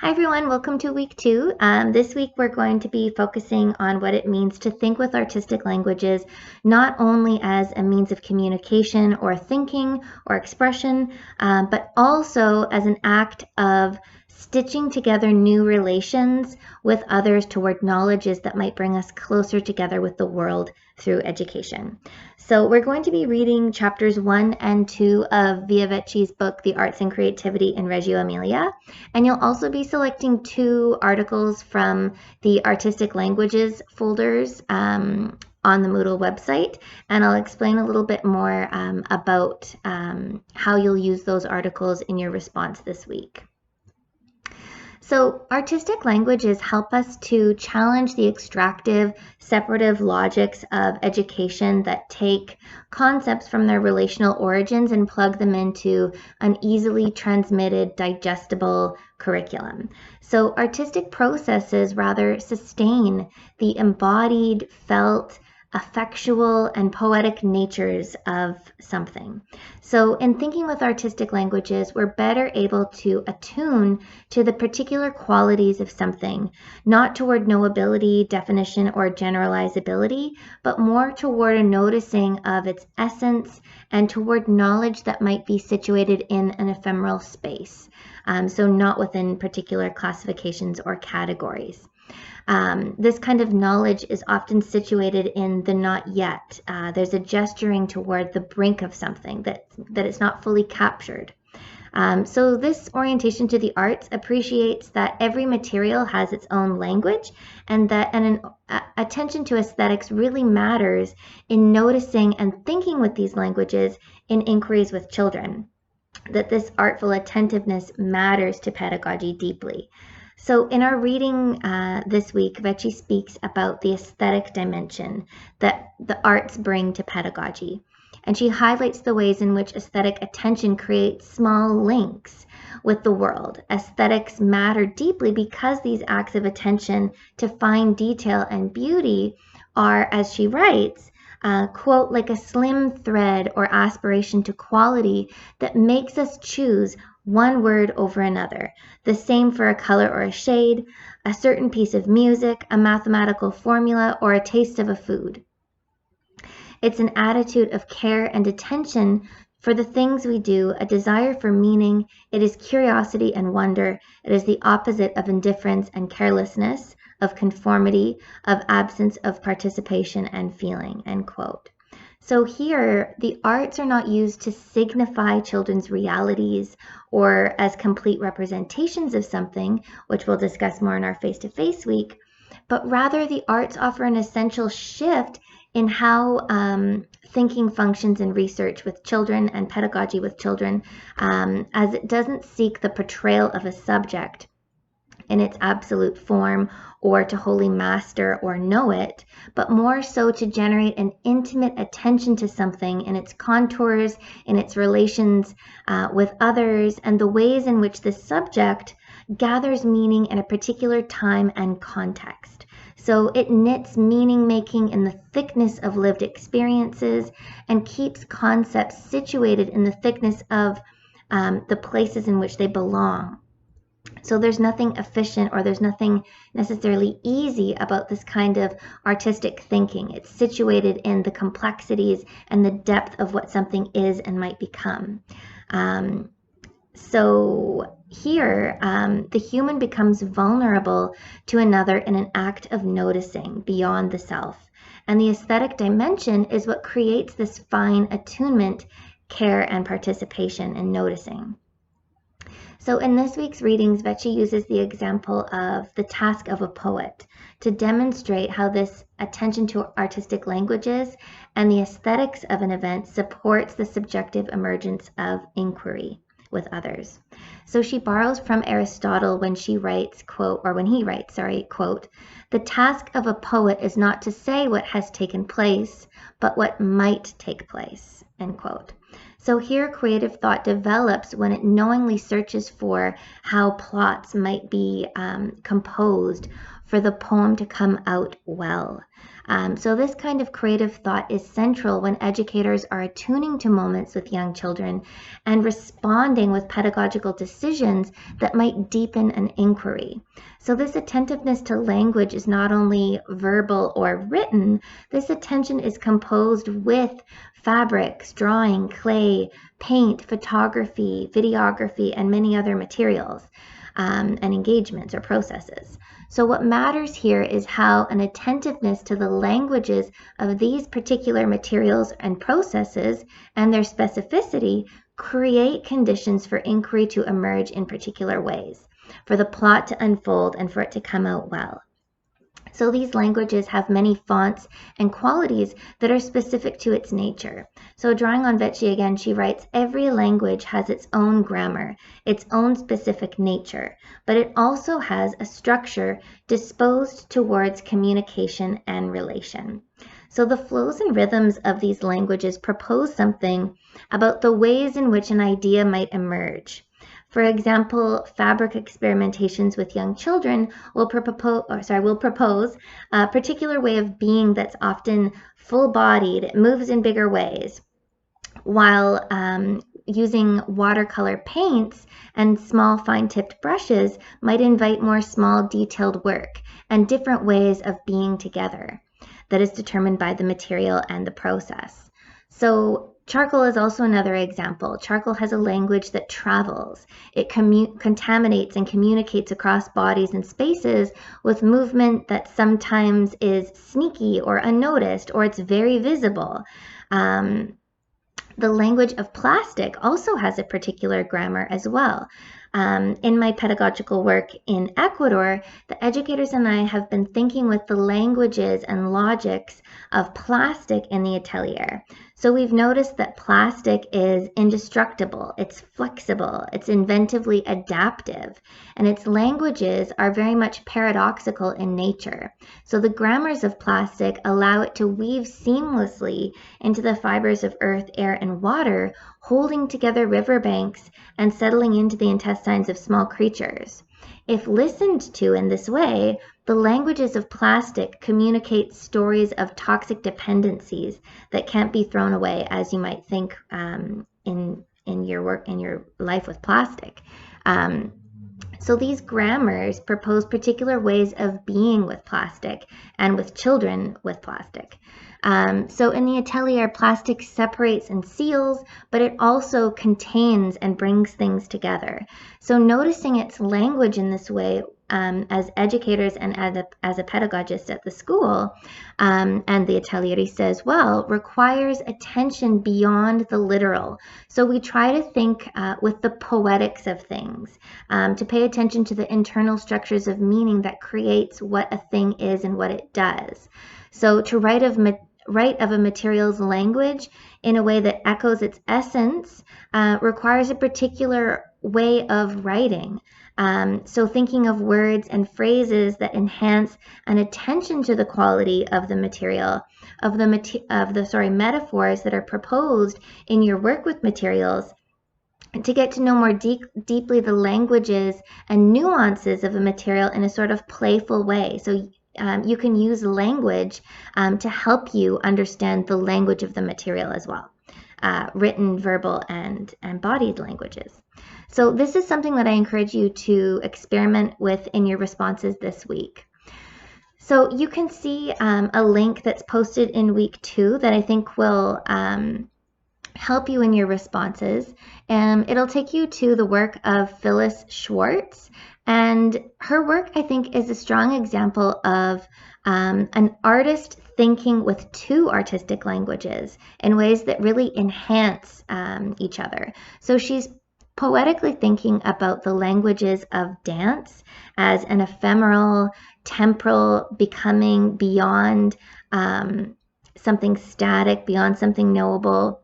Hi everyone, welcome to week 2. This week we're going to be focusing on what it means to think with artistic languages, not only as a means of communication or thinking or expression, but also as an act of stitching together new relations with others toward knowledges that might bring us closer together with the world through education. So we're going to be reading chapters 1 and 2 of Vecchi's book, The Arts and Creativity in Reggio Emilia. And you'll also be selecting 2 articles from the Artistic Languages folders on the Moodle website. And I'll explain a little bit more about how you'll use those articles in your response this week. So artistic languages help us to challenge the extractive, separative logics of education that take concepts from their relational origins and plug them into an easily transmitted, digestible curriculum. So artistic processes rather sustain the embodied, felt, affectual and poetic natures of something. So in thinking with artistic languages, we're better able to attune to the particular qualities of something, not toward knowability, definition, or generalizability, but more toward a noticing of its essence and toward knowledge that might be situated in an ephemeral space. So not within particular classifications or categories. This kind of knowledge is often situated in the not yet. There's a gesturing toward the brink of something that it's not fully captured. So this orientation to the arts appreciates that every material has its own language and that an attention to aesthetics really matters in noticing and thinking with these languages in inquiries with children. That this artful attentiveness matters to pedagogy deeply. So in our reading this week, Vecchi speaks about the aesthetic dimension that the arts bring to pedagogy. And she highlights the ways in which aesthetic attention creates small links with the world. Aesthetics matter deeply because these acts of attention to fine detail and beauty are, as she writes, quote, like a slim thread or aspiration to quality that makes us choose one word over another, the same for a color or a shade, a certain piece of music, a mathematical formula, or a taste of a food. It's an attitude of care and attention for the things we do, a desire for meaning. It is curiosity and wonder. It is the opposite of indifference and carelessness, of conformity, of absence of participation and feeling, end quote. So here, the arts are not used to signify children's realities or as complete representations of something, which we'll discuss more in our face-to-face week, but rather the arts offer an essential shift in how thinking functions in research with children and pedagogy with children, as it doesn't seek the portrayal of a subject in its absolute form or to wholly master or know it, but more so to generate an intimate attention to something in its contours, in its relations with others, and the ways in which the subject gathers meaning in a particular time and context. So it knits meaning making in the thickness of lived experiences and keeps concepts situated in the thickness of the places in which they belong. So there's nothing efficient or there's nothing necessarily easy about this kind of artistic thinking. It's situated in the complexities and the depth of what something is and might become. So here, the human becomes vulnerable to another in an act of noticing beyond the self. And the aesthetic dimension is what creates this fine attunement, care, and participation in noticing. So in this week's readings, Vecchi uses the example of the task of a poet to demonstrate how this attention to artistic languages and the aesthetics of an event supports the subjective emergence of inquiry with others. So she borrows from Aristotle when she writes, quote, or when he writes, sorry, quote, the task of a poet is not to say what has taken place, but what might take place, end quote. So here creative thought develops when it knowingly searches for how plots might be composed for the poem to come out well. So this kind of creative thought is central when educators are attuning to moments with young children and responding with pedagogical decisions that might deepen an inquiry. So this attentiveness to language is not only verbal or written, this attention is composed with fabrics, drawing, clay, paint, photography, videography, and many other materials and engagements or processes. So what matters here is how an attentiveness to the languages of these particular materials and processes and their specificity create conditions for inquiry to emerge in particular ways, for the plot to unfold and for it to come out well. So these languages have many fonts and qualities that are specific to its nature. So drawing on Vecchi again, she writes, every language has its own grammar, its own specific nature, but it also has a structure disposed towards communication and relation. So the flows and rhythms of these languages propose something about the ways in which an idea might emerge. For example, fabric experimentations with young children will propose a particular way of being that's often full-bodied, it moves in bigger ways, while using watercolor paints and small fine-tipped brushes might invite more small detailed work and different ways of being together that is determined by the material and the process. So charcoal is also another example. Charcoal has a language that travels. It contaminates and communicates across bodies and spaces with movement that sometimes is sneaky or unnoticed, or it's very visible. The language of plastic also has a particular grammar as well. In my pedagogical work in Ecuador, the educators and I have been thinking with the languages and logics of plastic in the atelier. So we've noticed that plastic is indestructible, it's flexible, it's inventively adaptive, and its languages are very much paradoxical in nature. So the grammars of plastic allow it to weave seamlessly into the fibers of earth, air, and water, holding together riverbanks and settling into the intestines of small creatures. If listened to in this way, the languages of plastic communicate stories of toxic dependencies that can't be thrown away, as you might think in your work, in your life with plastic. So these grammars propose particular ways of being with plastic and with children with plastic. So in the atelier, plastic separates and seals, but it also contains and brings things together. So noticing its language in this way, as educators and as a pedagogist at the school, and the atelier as well, requires attention beyond the literal. So we try to think with the poetics of things, to pay attention to the internal structures of meaning that creates what a thing is and what it does. So to write of a material's language in a way that echoes its essence requires a particular way of writing. So thinking of words and phrases that enhance an attention to the quality of the material, of the metaphors that are proposed in your work with materials, to get to know more deeply the languages and nuances of a material in a sort of playful way. So you can use language to help you understand the language of the material as well, written, verbal, and embodied languages. So this is something that I encourage you to experiment with in your responses this week. So you can see a link that's posted in week 2 that I think will help you in your responses. It'll take you to the work of Phyllis Schwartz, and her work, I think, is a strong example of an artist thinking with 2 artistic languages in ways that really enhance each other. So she's poetically thinking about the languages of dance as an ephemeral, temporal becoming beyond something static, beyond something knowable.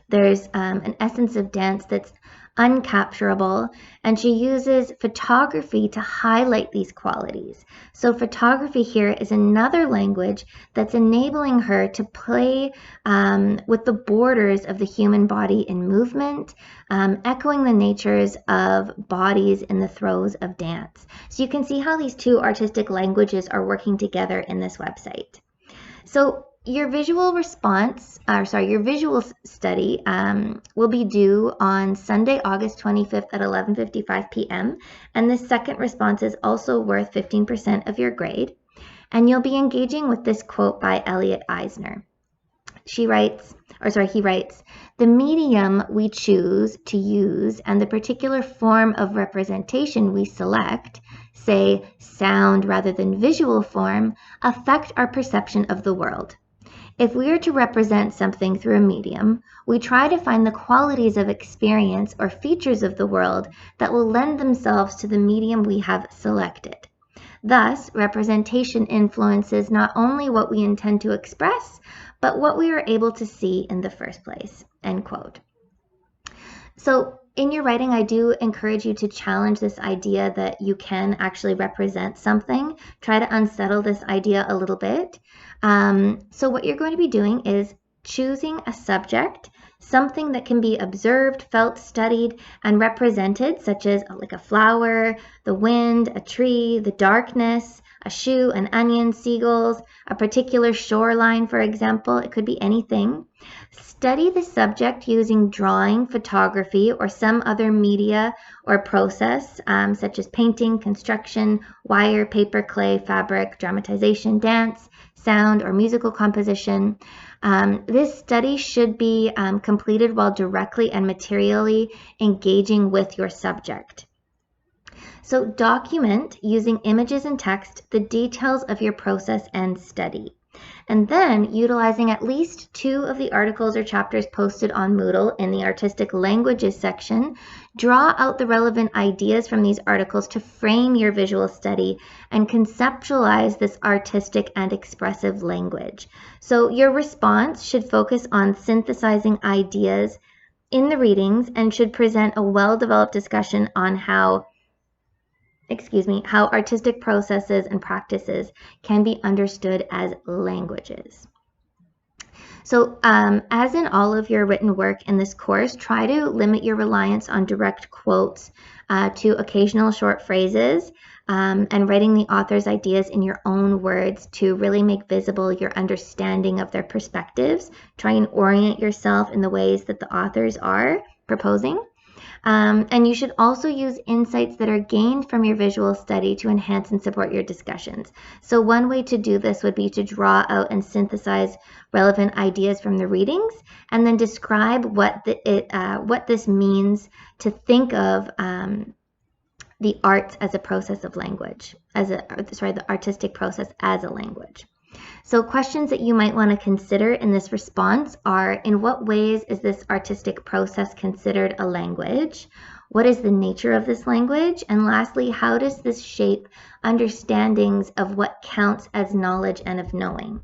There's an essence of dance that's uncapturable, and she uses photography to highlight these qualities. So photography here is another language that's enabling her to play with the borders of the human body in movement, echoing the natures of bodies in the throes of dance. So you can see how these two artistic languages are working together in this website. So your visual study will be due on Sunday, August 25th at 11:55 p.m. And this second response is also worth 15% of your grade. And you'll be engaging with this quote by Elliot Eisner. He writes, the medium we choose to use and the particular form of representation we select, say sound rather than visual form, affect our perception of the world. If we are to represent something through a medium, we try to find the qualities of experience or features of the world that will lend themselves to the medium we have selected. Thus, representation influences not only what we intend to express, but what we are able to see in the first place, end quote. So in your writing, I do encourage you to challenge this idea that you can actually represent something. Try to unsettle this idea a little bit. So what you're going to be doing is choosing a subject, something that can be observed, felt, studied, and represented, such as like a flower, the wind, a tree, the darkness, a shoe, an onion, seagulls, a particular shoreline, for example. It could be anything. Study the subject using drawing, photography, or some other media or process, such as painting, construction, wire, paper, clay, fabric, dramatization, dance, sound, or musical composition. This study should be completed while directly and materially engaging with your subject. So document, using images and text, the details of your process and study. And then, utilizing at least 2 of the articles or chapters posted on Moodle in the Artistic Languages section, draw out the relevant ideas from these articles to frame your visual study and conceptualize this artistic and expressive language. So your response should focus on synthesizing ideas in the readings and should present a well-developed discussion on how artistic processes and practices can be understood as languages. So as in all of your written work in this course, try to limit your reliance on direct quotes to occasional short phrases and writing the author's ideas in your own words to really make visible your understanding of their perspectives. Try and orient yourself in the ways that the authors are proposing. And you should also use insights that are gained from your visual study to enhance and support your discussions. So one way to do this would be to draw out and synthesize relevant ideas from the readings, and then describe what this means to think of the arts as a process of language, the artistic process as a language. So questions that you might want to consider in this response are, in what ways is this artistic process considered a language? What is the nature of this language? And lastly, how does this shape understandings of what counts as knowledge and of knowing?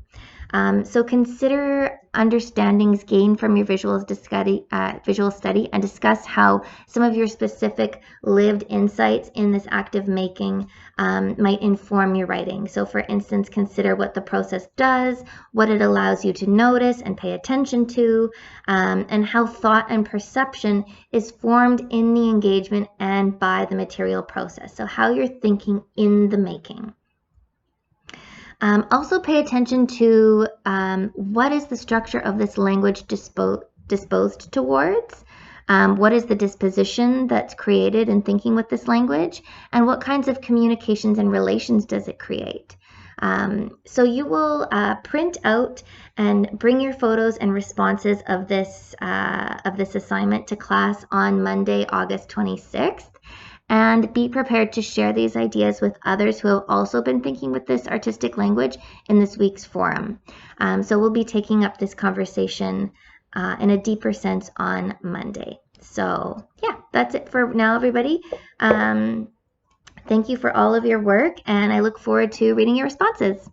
So consider understandings gained from your visual study and discuss how some of your specific lived insights in this act of making might inform your writing. So for instance, consider what the process does, what it allows you to notice and pay attention to, and how thought and perception is formed in the engagement and by the material process. So how you're thinking in the making. Also pay attention to what is the structure of this language disposed towards, what is the disposition that's created in thinking with this language, and what kinds of communications and relations does it create. So you will print out and bring your photos and responses of this assignment to class on Monday, August 26th. And be prepared to share these ideas with others who have also been thinking with this artistic language in this week's forum. So we'll be taking up this conversation in a deeper sense on Monday. So yeah, that's it for now, everybody. Thank you for all of your work, and I look forward to reading your responses.